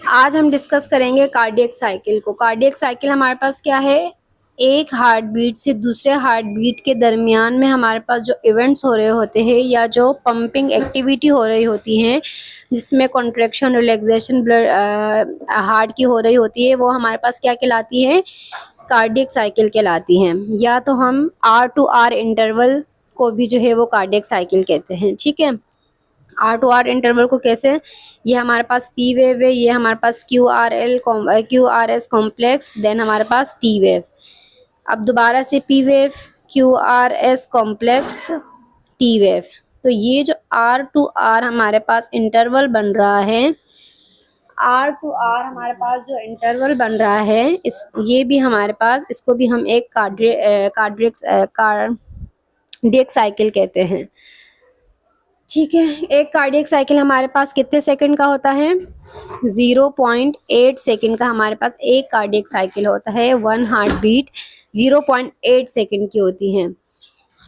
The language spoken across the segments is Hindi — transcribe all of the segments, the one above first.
आज हम डिस्कस करेंगे कार्डियक साइकिल को। कार्डियक साइकिल हमारे पास क्या है, एक हार्ट बीट से दूसरे हार्ट बीट के दरमियान में हमारे पास जो इवेंट्स हो रहे होते हैं या जो पंपिंग एक्टिविटी हो रही होती है, जिसमें कॉन्ट्रैक्शन रिलैक्सेशन ब्लड हार्ट की हो रही होती है, वो हमारे पास क्या कहलाती है, कार्डियक साइकिल कहलाती है। या तो हम आर टू आर इंटरवल को भी जो है वो कार्डियक साइकिल कहते हैं। ठीक है, आर टू आर इंटरवल को कैसे, ये हमारे पास पी वेव है, ये हमारे पास Q R S complex, then हमारे पास टी वेव। अब दोबारा से P wave, Q R S complex, T wave. तो ये जो आर टू आर हमारे पास इंटरवल बन रहा है, आर टू आर हमारे पास जो इंटरवल बन रहा है, इस ये भी हमारे पास, इसको भी हम एक कार्डियक साइकिल कहते हैं। ठीक है, एक कार्डियक साइकिल हमारे पास कितने सेकंड का होता है, 0.8 सेकंड का हमारे पास एक कार्डियक साइकिल होता है। वन हार्ट बीट 0.8 सेकंड की होती है।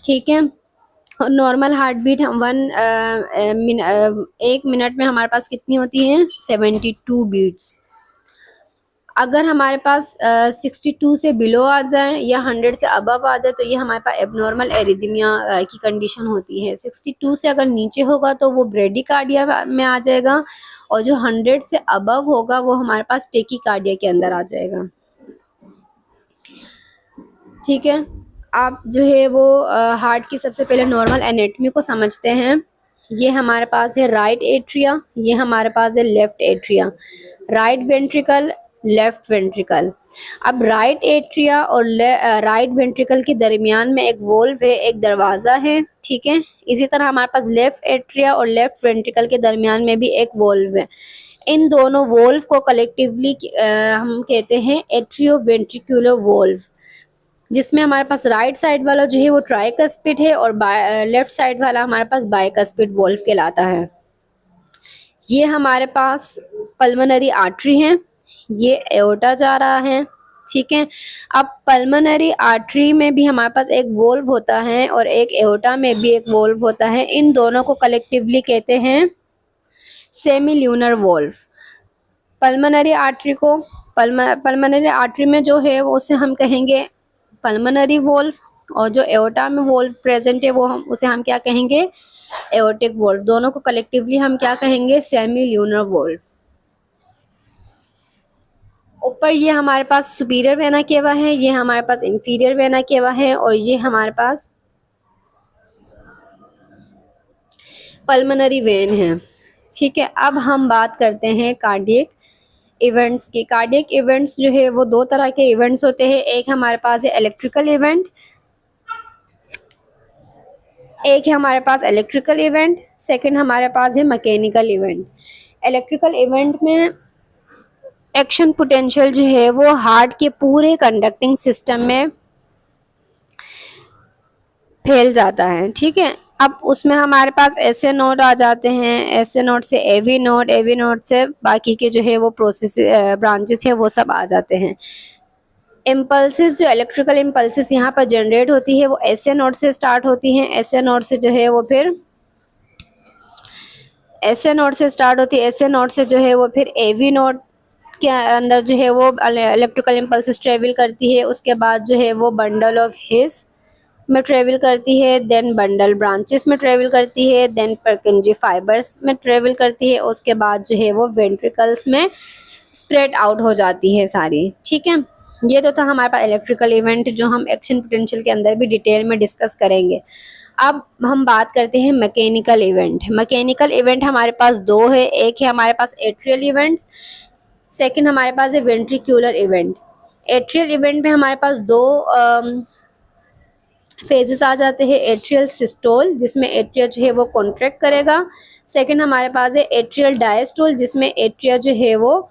ठीक है, और नॉर्मल हार्ट बीट एक मिनट में हमारे पास कितनी होती है, 72 बीट्स। अगर हमारे पास 62 से बिलो आ जाए या 100 से अबव आ जाए तो ये हमारे पास एबनॉर्मल एरिथमिया की कंडीशन होती है। 62 से अगर नीचे होगा तो वो ब्रेडिकार्डिया में आ जाएगा, और जो 100 से अबव होगा वो हमारे पास टेकिकार्डिया के अंदर आ जाएगा। ठीक है, आप जो है वो हार्ट की सबसे पहले नॉर्मल एनेटमी को समझते हैं। ये हमारे पास है राइट एट्रिया, ये हमारे पास है left atria, right ventricle, left ventricle. अब राइट एट्रिया और राइट वेंट्रिकल के दरमियान में एक वोल्व है, एक दरवाजा है। ठीक है, इसी तरह हमारे पास लेफ्ट एट्रिया और लेफ्ट वेंट्रिकल के दरमियान में भी एक वोल्व है। इन दोनों वोल्व को कलेक्टिवली हम कहते हैं एट्रियो वेंट्रिकुलर वोल्व, जिसमें हमारे पास राइट साइड वाला जो है वो ट्राइकस्पिड है और लेफ्ट साइड वाला हमारे पास बाइकस्पिड वोल्व कहलाता है। ये हमारे पास पल्मोनरी आर्टरी है, ये एओर्टा जा रहा है। ठीक है, अब पल्मोनरी आर्टरी में भी हमारे पास एक वोल्व होता है और एक एओर्टा में भी एक वोल्व होता है। इन दोनों को कलेक्टिवली कहते हैं semi lunar valve. Pulmonary artery को पल्मोनरी आर्टरी में जो है वो उसे हम कहेंगे पल्मोनरी वोल्व, और जो एओर्टा में वोल्व प्रेजेंट है वो उसे हम क्या कहेंगे, एओर्टिक वोल्व। दोनों को कलेक्टिवली हम क्या कहेंगे, सेमी ल्यूनर वोल्व। ऊपर ये हमारे पास सुपीरियर वेना केवा है, ये हमारे पास इंफीरियर वेना केवा है, और ये हमारे पास पल्मोनरी वेन है। ठीक है, अब हम बात करते हैं कार्डियक इवेंट्स की। कार्डियक इवेंट्स जो है वो दो तरह के इवेंट्स होते हैं। एक हमारे पास है इलेक्ट्रिकल इवेंट, एक है हमारे पास इलेक्ट्रिकल इवेंट, सेकंड हमारे पास है मैकेनिकल इवेंट। इलेक्ट्रिकल इवेंट में एक्शन पोटेंशियल जो है वो हार्ट के पूरे कंडक्टिंग सिस्टम में फैल जाता है। ठीक है, अब उसमें हमारे पास ऐसे नोड आ जाते हैं, ऐसे नोड से एवी नोड, एवी नोड से बाकी के जो है वो प्रोसेस ब्रांचेस है वो सब आ जाते हैं। इम्पल्सिस, जो इलेक्ट्रिकल इम्पल्सिस यहाँ पर जनरेट होती है वो ऐसे नोड से स्टार्ट होती हैं, ऐसे नोड से जो है वो फिर ऐसे नोड से स्टार्ट होती है, ऐसे नोड से जो है वो फिर एवी नोड के अंदर जो है वो इलेक्ट्रिकल इम्पल्सिस ट्रेवल करती है। उसके बाद जो है वो बंडल ऑफ हिस में ट्रेवल करती है, देन बंडल ब्रांचेस में ट्रेवल करती है, देन परकिंजी फाइबर्स में ट्रेवल करती है, उसके बाद जो है वो वेंट्रिकल्स में स्प्रेड आउट हो जाती है सारी। ठीक है, ये तो था हमारे पास इलेक्ट्रिकल इवेंट जो हम एक्शन पोटेंशियल के अंदर भी डिटेल में डिस्कस करेंगे। अब हम बात करते हैं मैकेनिकल इवेंट। मैकेनिकल इवेंट हमारे पास दो है, एक है हमारे पास एट्रियल इवेंट्स, सेकंड हमारे पास है वेंट्रिकुलर इवेंट। एट्रियल इवेंट में हमारे पास दो फेजेस आ जाते हैं, एट्रियल सिस्टोल जिसमें एट्रिया जो है वो कॉन्ट्रैक्ट करेगा, सेकंड हमारे पास है एट्रियल डायस्टोल जिसमें एट्रिया जो है वो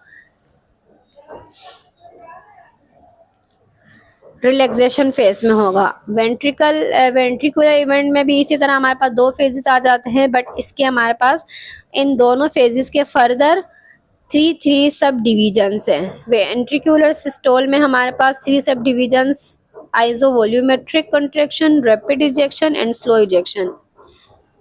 रिलैक्सेशन फेज में होगा। वेंट्रिकुलर इवेंट में भी इसी तरह हमारे पास दो फेजेस आ जाते हैं, बट इसके हमारे पास इन दोनों फेजेस के फर्दर थ्री सब डिविजन्स हैं। वेंट्रिकुलर सिस्टोल में हमारे पास थ्री सब divisions, iso volumetric contraction, rapid ejection and slow ejection.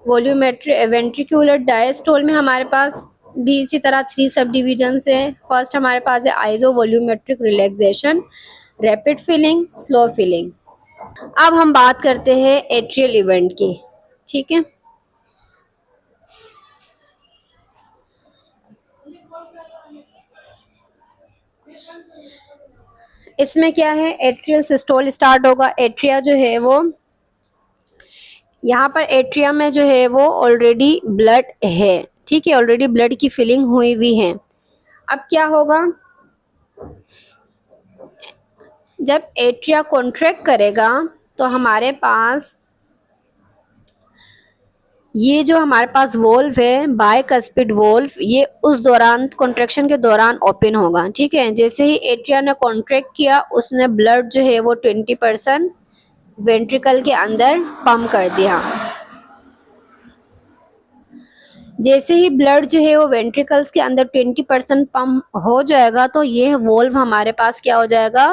Volumetric ventricular diastole में हमारे पास भी इसी तरह 3 सब डिविजन है। फर्स्ट हमारे पास है आइजो volumetric relaxation, rapid feeling, slow feeling. अब हम बात करते हैं एट्रियल इवेंट की, ठीक है। इसमें क्या है, एट्रियल सिस्टोल स्टार्ट होगा। एट्रिया जो है वो, यहाँ पर एट्रिया में जो है वो ऑलरेडी ब्लड है, ठीक है, ऑलरेडी ब्लड की फिलिंग हुई हुई है। अब क्या होगा, जब एट्रिया कॉन्ट्रैक्ट करेगा तो हमारे पास ये जो हमारे पास वोल्व है बाइकस्पिड वोल्व, ये उस दौरान कॉन्ट्रैक्शन के दौरान ओपन होगा, ठीक है। जैसे ही एट्रिया ने कॉन्ट्रैक्ट किया, उसने ब्लड जो है वो 20% वेंट्रिकल के अंदर पंप कर दिया। जैसे ही ब्लड जो है वो वेंट्रिकल्स के अंदर 20% पंप हो जाएगा, तो ये वोल्व हमारे पास क्या हो जाएगा,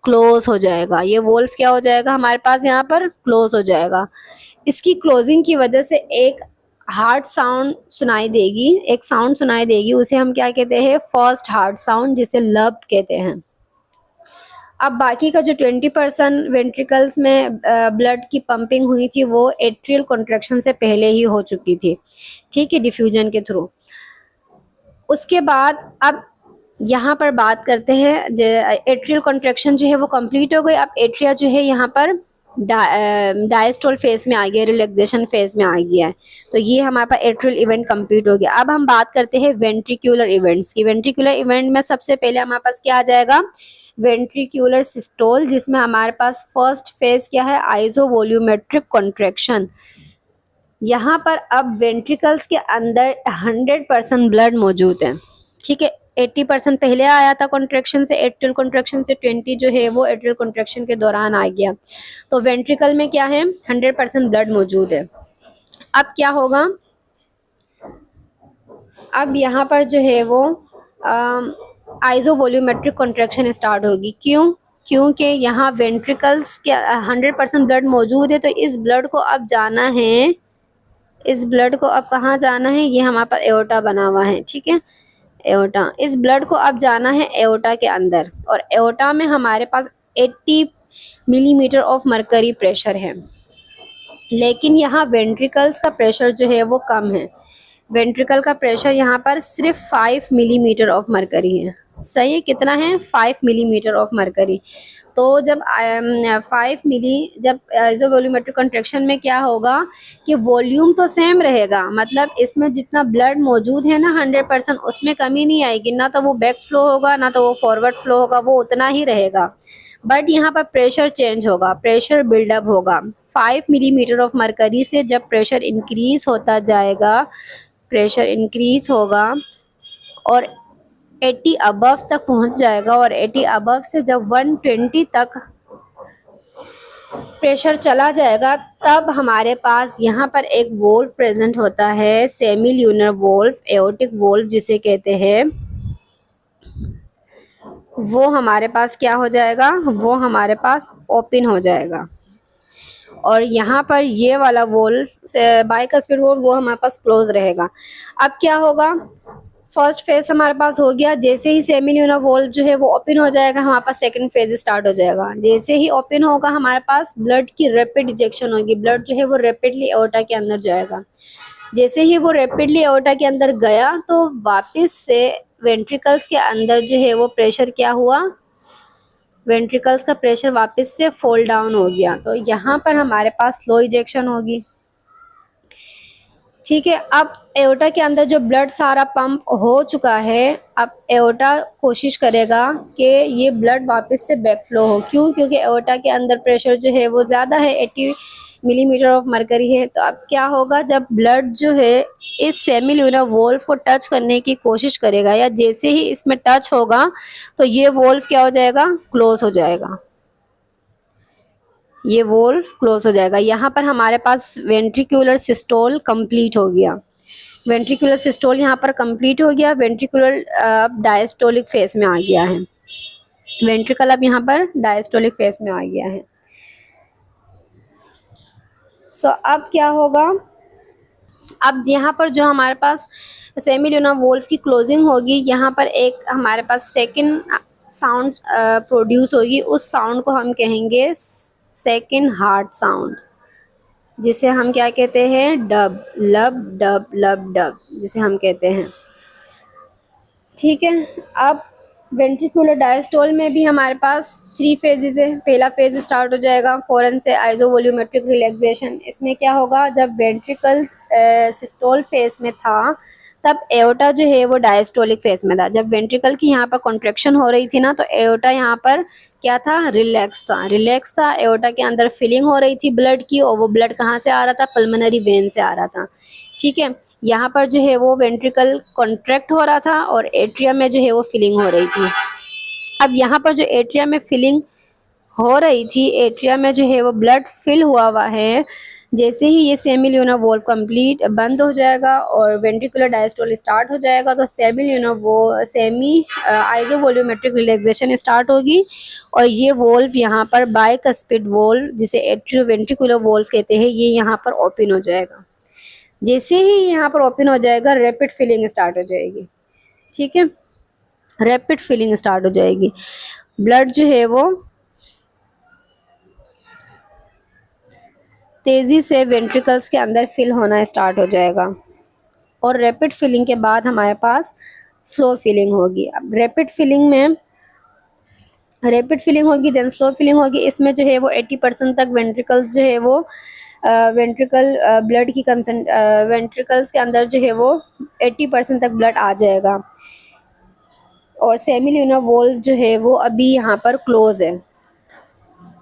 क्लोज हो जाएगा। ये वोल्व क्या हो जाएगा हमारे पास, यहाँ पर क्लोज हो जाएगा। इसकी क्लोजिंग की वजह से एक हार्ट साउंड सुनाई देगी, एक साउंड सुनाई देगी, उसे हम क्या कहते हैं, फर्स्ट हार्ट साउंड, जिसे लब कहते हैं। अब बाकी का जो 20% वेंट्रिकल्स में ब्लड की पंपिंग हुई थी, वो एट्रियल कॉन्ट्रैक्शन से पहले ही हो चुकी थी, ठीक है, डिफ्यूजन के थ्रू। उसके बाद अब यहाँ पर बात करते हैं, एट्रियल कॉन्ट्रैक्शन जो है वो कंप्लीट हो गई। अब एट्रिया जो है यहाँ पर डायस्टोल फेज में आ गया, रिलैक्सेशन फेज में आ गया है। तो ये हमारे पास एट्रियल इवेंट कंप्लीट हो गया। अब हम बात करते हैं वेंट्रिकुलर इवेंट्स की। वेंट्रिकुलर इवेंट में सबसे पहले हमारे पास क्या आ जाएगा, वेंट्रिकुलर सिस्टोल, जिसमें हमारे पास फर्स्ट फेज क्या है, आइजो वॉल्यूमेट्रिक कॉन्ट्रैक्शन। यहाँ पर अब वेंट्रिकल्स के अंदर 100% ब्लड मौजूद है, ठीक है। 80% पहले आया था कॉन्ट्रैक्शन से, एट्रियल कॉन्ट्रैक्शन से 20 जो है वो एट्रियल कॉन्ट्रैक्शन के दौरान आ गया। तो वेंट्रिकल में क्या है, 100% ब्लड मौजूद है। अब क्या होगा, अब यहाँ पर जो है वो आइजो वॉल्यूमेट्रिक कॉन्ट्रैक्शन स्टार्ट होगी। क्यों, क्योंकि यहाँ वेंट्रिकल्स के 100% ब्लड मौजूद है, तो इस ब्लड को अब जाना है, इस ब्लड को अब कहाँ जाना है, ये हमारे पास एओर्टा बना हुआ है, ठीक है, एओर्टा। इस ब्लड को अब जाना है एओर्टा के अंदर, और एओर्टा में हमारे पास 80 मिलीमीटर ऑफ मरकरी प्रेशर है। लेकिन यहाँ वेंट्रिकल्स का प्रेशर जो है वो कम है। वेंट्रिकल का प्रेशर यहाँ पर सिर्फ 5 मिलीमीटर ऑफ मरकरी है। सही है, कितना है, 5 मिलीमीटर ऑफ मरकरी। तो जब 5 मिली, जब आइजो वॉल्यूमेट्रिक कॉन्ट्रैक्शन में क्या होगा कि वॉल्यूम तो सेम रहेगा, मतलब इसमें जितना ब्लड मौजूद है ना 100%, उसमें कमी नहीं आएगी, ना तो वो बैक फ्लो होगा ना तो वो फॉरवर्ड फ्लो होगा, वो उतना ही रहेगा। बट यहाँ पर प्रेशर चेंज होगा, प्रेशर बिल्डअप होगा। 5 मिलीमीटर ऑफ मरकरी से जब प्रेशर इंक्रीज होता जाएगा, प्रेशर इंक्रीज होगा और 80 अबव तक पहुंच जाएगा, और 80 अबव से जब 120 तक प्रेशर चला जाएगा, तब हमारे पास यहाँ पर एक वोल्व प्रेजेंट होता है, semi lunar valve, aortic valve जिसे कहते हैं। वो हमारे पास क्या हो जाएगा, वो हमारे पास ओपन हो जाएगा, और यहाँ पर ये वाला वोल्व बाइकस्पिड वोल्व वो हमारे पास क्लोज रहेगा। अब क्या होगा, फर्स्ट फेज हमारे पास हो गया। जैसे ही सेमी ल्यूनर वोल्व जो है वो ओपन हो जाएगा, हमारे पास सेकंड फेज स्टार्ट हो जाएगा। जैसे ही ओपन होगा, हमारे पास ब्लड की रैपिड इजेक्शन होगी, ब्लड जो है वो रैपिडली एओर्टा के अंदर जाएगा। जैसे ही वो रैपिडली एओर्टा के अंदर गया, तो वापस से वेंट्रिकल्स के अंदर जो है वो प्रेशर क्या हुआ, वेंट्रिकल्स का प्रेशर वापस से फॉल डाउन हो गया। तो यहाँ पर हमारे पास स्लो इजेक्शन होगी, ठीक है। अब एओर्टा के अंदर जो ब्लड सारा पंप हो चुका है, अब एओर्टा कोशिश करेगा कि ये ब्लड वापस से बैक फ्लो हो। क्यों, क्योंकि एओर्टा के अंदर प्रेशर जो है वो ज़्यादा है, 80 मिलीमीटर ऑफ मरकरी है। तो अब क्या होगा, जब ब्लड जो है इस सेमी ल्यूनर वोल्व को टच करने की कोशिश करेगा, या जैसे ही इसमें टच होगा, तो ये वोल्व क्या हो जाएगा, क्लोज हो जाएगा, ये वोल्व क्लोज हो जाएगा। यहाँ पर हमारे पास वेंट्रिकुलर सिस्टोल कंप्लीट हो गया, वेंट्रिकुलर सिस्टोल यहाँ पर कंप्लीट हो गया। वेंट्रिकुलर डायस्टोलिक फेज में आ गया है, वेंट्रिकल अब यहाँ पर डायस्टोलिक फेज में आ गया है। सो अब क्या होगा, अब यहाँ पर जो हमारे पास सेमिल्यूनर वोल्व की क्लोजिंग होगी, यहाँ पर एक हमारे पास सेकंड साउंड प्रोड्यूस होगी, उस साउंड को हम कहेंगे सेकंड हार्ट साउंड, जिसे हम क्या कहते हैं, डब, लब डब लब डब जिसे हम कहते हैं। ठीक है। अब वेंट्रिकुलर डायस्टोल में भी हमारे पास 3 फेजेस है। पहला फेज स्टार्ट हो जाएगा फॉरन से आइसोवोल्यूमेट्रिक रिलैक्सेशन। इसमें क्या होगा, जब वेंट्रिकल्स सिस्टोल फेज में था तब एओर्टा जो है वो डायस्टोलिक फेज में था। जब वेंट्रिकल की यहाँ पर कॉन्ट्रेक्शन हो रही थी ना, तो एओर्टा यहाँ पर क्या था, रिलैक्स था। एओर्टा के अंदर फिलिंग हो रही थी ब्लड की, और वो ब्लड कहाँ से आ रहा था, पल्मोनरी वेन से आ रहा था। ठीक है। यहाँ पर जो है वो वेंट्रिकल कॉन्ट्रैक्ट हो रहा था और एट्रिया में जो है वो फिलिंग हो रही थी। अब यहाँ पर जो एट्रिया में फिलिंग हो रही थी, एट्रिया में जो है वो ब्लड फिल हुआ है। जैसे ही ये सेमिल्यूनर वॉल्व कंप्लीट बंद हो जाएगा और वेंट्रिकुलर डायस्टोल स्टार्ट हो जाएगा, तो सेमी आइसोवोल्यूमेट्रिक रिलैक्सेशन स्टार्ट होगी। और ये वॉल्व यहाँ पर बाइकस्पिड वॉल्व, जिसे एट्रियो वेंट्रिकुलर वॉल्व कहते हैं, ये यहाँ पर ओपन हो जाएगा। जैसे ही यहाँ पर ओपन हो जाएगा, रैपिड फिलिंग स्टार्ट हो जाएगी। ठीक है, रैपिड फिलिंग स्टार्ट हो जाएगी। ब्लड जो है वो तेजी से वेंट्रिकल्स के अंदर फिल होना स्टार्ट हो जाएगा। और रैपिड फिलिंग के बाद हमारे पास स्लो फिलिंग होगी। अब रैपिड फिलिंग होगी, देन स्लो फिलिंग होगी। इसमें जो है वो 80% तक वेंट्रिकल्स जो है वो वेंट्रिकल ब्लड की वेंट्रिकल्स के अंदर जो है वो 80% तक ब्लड आ जाएगा। और सेमिल्यूनर वॉल्व जो है वो अभी यहाँ पर क्लोज है।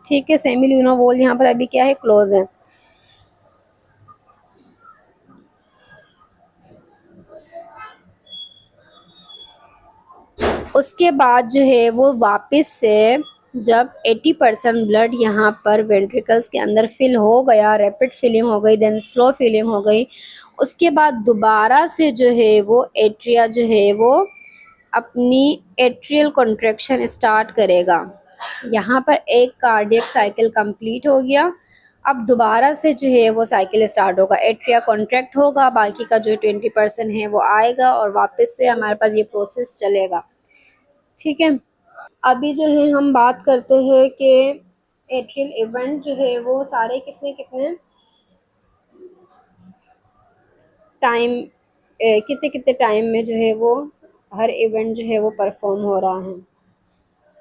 ठीक है, सेमिल्यूनर वॉल्व यहाँ पर अभी क्या है, क्लोज है। उसके बाद जो है वो वापस से जब 80% ब्लड यहाँ पर वेंट्रिकल्स के अंदर फिल हो गया, रैपिड फिलिंग हो गई, देन स्लो फिलिंग हो गई, उसके बाद दोबारा से जो है वो एट्रिया जो है वो अपनी एट्रियल कॉन्ट्रैक्शन स्टार्ट करेगा। यहाँ पर एक कार्डियक साइकिल कंप्लीट हो गया। अब दोबारा से जो है वो साइकिल स्टार्ट होगा, एट्रिया कॉन्ट्रैक्ट होगा, बाकी का जो 20% है वो आएगा और वापस से हमारे पास ये प्रोसेस चलेगा। ठीक है। अभी जो है हम बात करते हैं कि एट्रियल इवेंट जो है वो सारे कितने कितने टाइम कितने कितने टाइम में जो है वो हर इवेंट जो है वो परफॉर्म हो रहा है।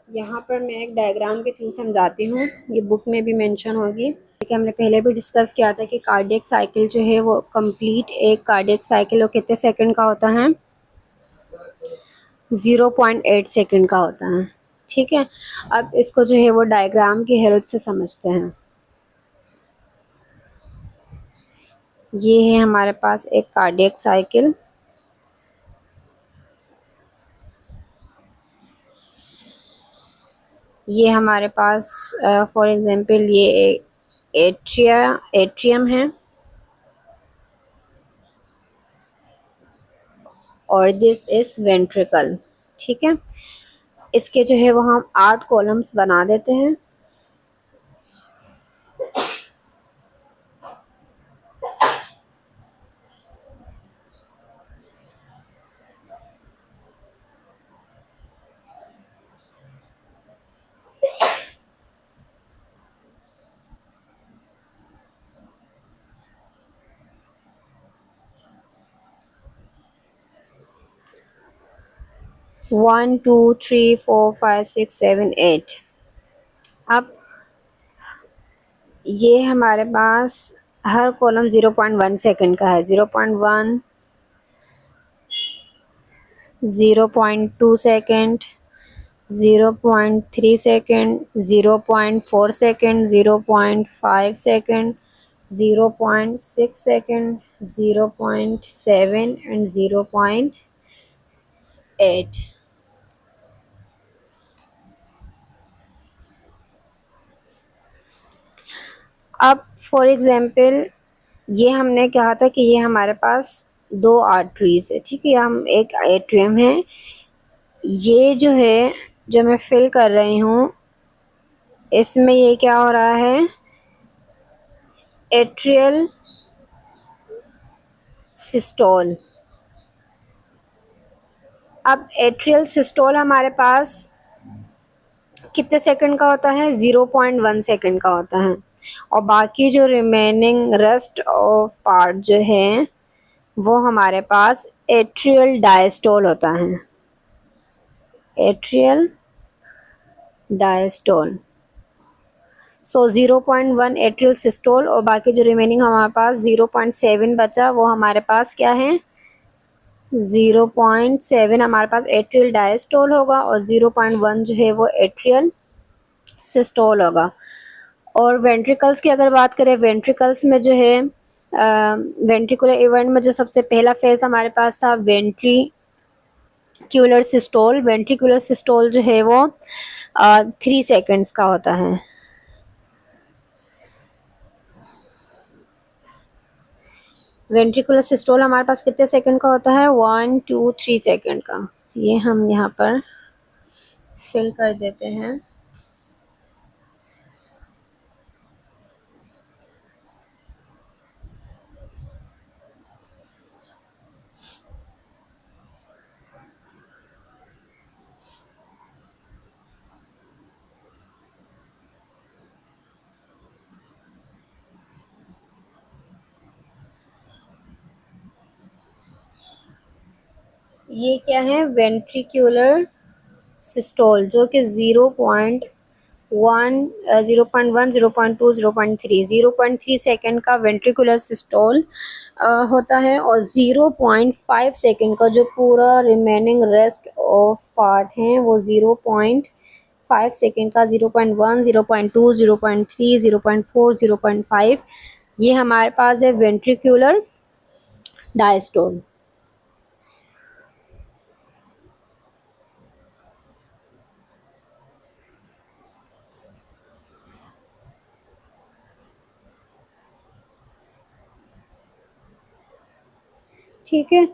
यहाँ पर मैं एक डायग्राम के थ्रू समझाती हूँ, ये बुक में भी मेंशन होगी। कि हमने पहले भी डिस्कस किया था कि कार्डियक साइकिल जो है वो कंप्लीट, एक कार्डियक साइकिल वो कितने सेकंड का होता है, 0.8 सेकंड का होता है। ठीक है। अब इसको जो है वो डायग्राम की हेल्प से समझते हैं। ये है हमारे पास एक कार्डियक साइकिल। ये हमारे पास फॉर एग्जांपल ये एट्रियम है और दिस इज वेंट्रिकल। ठीक है। इसके जो है वो हम 8 कॉलम्स बना देते हैं। One two three four five six seven eight. अब ये हमारे पास हर कॉलम 0.1 सेकंड का है। 0.1, 0.2 second, 0.3 second, 0.4 second, 0.5 second, 0.6 second, 0.7 and 0.8। अब फॉर एग्जांपल ये हमने कहा था कि ये हमारे पास 2 आर्टरीज है। ठीक है, हम एक एट्रियम है, ये जो है जो मैं फिल कर रही हूँ, इसमें ये क्या हो रहा है, एट्रियल सिस्टोल। अब एट्रियल सिस्टोल हमारे पास कितने सेकंड का होता है? 0.1 सेकंड का होता है। और बाकी जो रिमेनिंग रेस्ट ऑफ पार्ट जो है वो हमारे पास एट्रियल डायस्टोल होता है। Atrial diastole. So 0.1 atrial systole और बाकी जो रिमेनिंग हमारे पास 0.7 बचा वो हमारे पास क्या है? 0.7 हमारे पास एट्रियल डायस्टोल होगा और 0.1 जो है वो एट्रियल सिस्टोल होगा। और वेंट्रिकल्स की अगर बात करें, वेंट्रिकल्स में जो है वेंट्रिकुलर इवेंट में जो सबसे पहला फेज हमारे पास था वेंट्रिक्यूलर सिस्टोल। वेंट्रिकुलर सिस्टोल जो है वो 3 सेकेंड्स का होता है। वेंट्रिकुलर सिस्टोल हमारे पास कितने सेकंड का होता है? 1 2 3 सेकंड का। ये हम यहाँ पर फिल कर देते हैं। ये क्या है? वेंट्रिक्यूलर सिस्टोल जो कि 0.1 0.1 0.2 0.3 0.3 सेकेंड का वेंट्रिकुलर सिस्टोल होता है और 0.5 सेकेंड का जो पूरा रिमेनिंग रेस्ट ऑफ पार्ट है वो 0.5 सेकेंड का 0.1 0.2 0.3 0.4 0.5 ये हमारे पास है वेंट्रिकुलर डायस्टोल। ठीक है।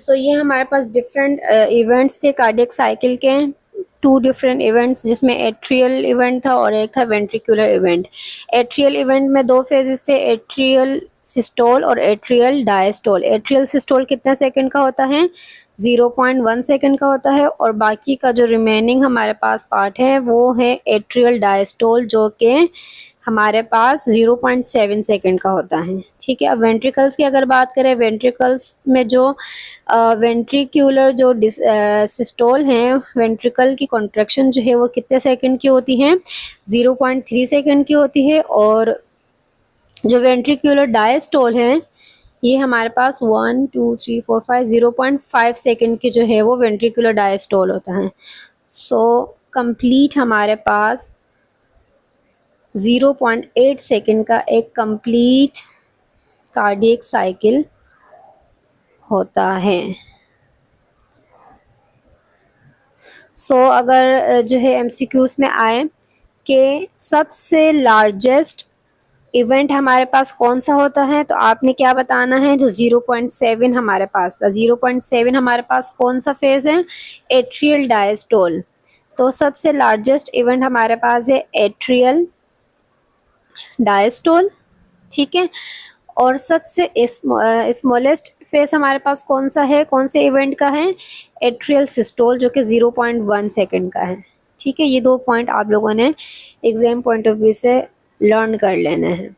सो ये हमारे पास डिफरेंट इवेंट्स थे कार्डियक साइकिल के। 2 डिफरेंट इवेंट्स जिसमें एट्रियल इवेंट था और एक था वेंट्रिकुलर इवेंट। एट्रियल इवेंट में 2 फेजेस थे, एट्रियल सिस्टोल और एट्रियल डायस्टोल। एट्रियल सिस्टोल कितना सेकंड का होता है? 0.1 सेकंड का होता है और बाकी का जो रिमेनिंग हमारे पास पार्ट है वो है एट्रियल डायस्टोल जो कि हमारे पास 0.7 सेकंड का होता है। ठीक है। अब वेंट्रिकल्स की अगर बात करें, वेंट्रिकल्स में जो वेंट्रिक्यूलर जो सिस्टोल हैं, वेंट्रिकल की कॉन्ट्रैक्शन जो है वो कितने सेकंड की होती है? 0.3 सेकंड की होती है। और जो वेंट्रिक्यूलर डायस्टोल है ये हमारे पास 1 2 3 4 5 0.5 सेकंड की जो है वो वेंट्रिकुलर डायस्टोल होता है। सो कंप्लीट हमारे पास 0.8 सेकंड का एक कंप्लीट कार्डियक साइकिल होता है। अगर जो है एमसीक्यूज में आए कि सबसे लार्जेस्ट इवेंट हमारे पास कौन सा होता है तो आपने क्या बताना है? जो 0.7 हमारे पास था। 0.7 हमारे पास कौन सा फेज है? Atrial diastole. तो सबसे लार्जेस्ट इवेंट हमारे पास है एट्रियल डायस्टोल। ठीक है। और सबसे स्मॉलेस्ट फेस हमारे पास कौन सा है? कौन से इवेंट का है? एट्रियल सिस्टोल जो कि 0.1 सेकंड का है। ठीक है। ये 2 पॉइंट आप लोगों ने एग्जाम पॉइंट ऑफ व्यू से लर्न कर लेना है।